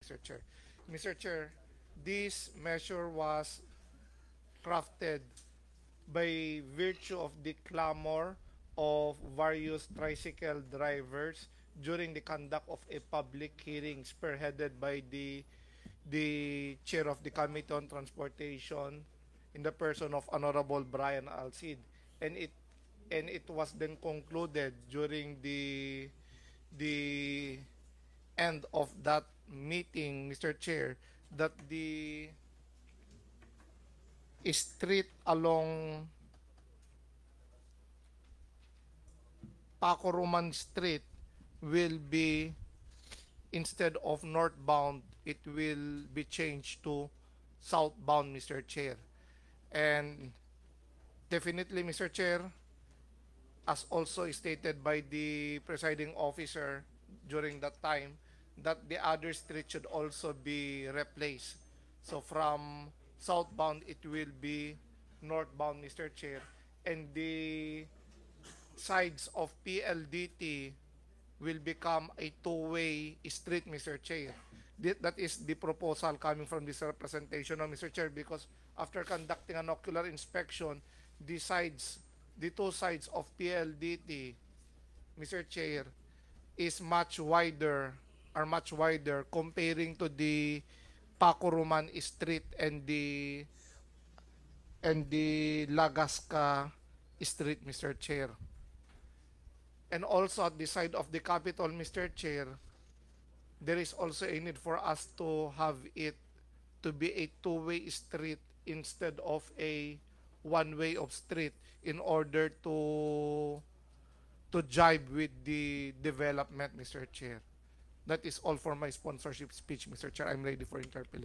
Mr. Chair. Mr. Chair, this measure was crafted by virtue of the clamor of various tricycle drivers during the conduct of a public hearing spearheaded by the chair of the Committee on Transportation in the person of Honorable Brian Alcid, and it was then concluded during the end of that meeting, Mr. Chair, that the street along Paco Roman Street will be, instead of northbound, it will be changed to southbound, Mr. Chair. And definitely, Mr. Chair, as also stated by the presiding officer during that time, that the other street should also be replaced. So from southbound, it will be northbound, Mr. Chair. And the sides of PLDT will become a two-way street, Mr. Chair. That is the proposal coming from this representation of Mr. Chair, because after conducting an ocular inspection, the sides, the two sides of PLDT, Mr. Chair, is much wider, are much wider comparing to the Paco Roman Street and the Lagasca Street, Mr. Chair. And also at the side of the Capitol, Mr. Chair, there is also a need for us to have it to be a two-way street instead of a one-way of street in order to jibe with the development, Mr. Chair. That is all for my sponsorship speech, Mr. Chair. I'm ready for interpellation.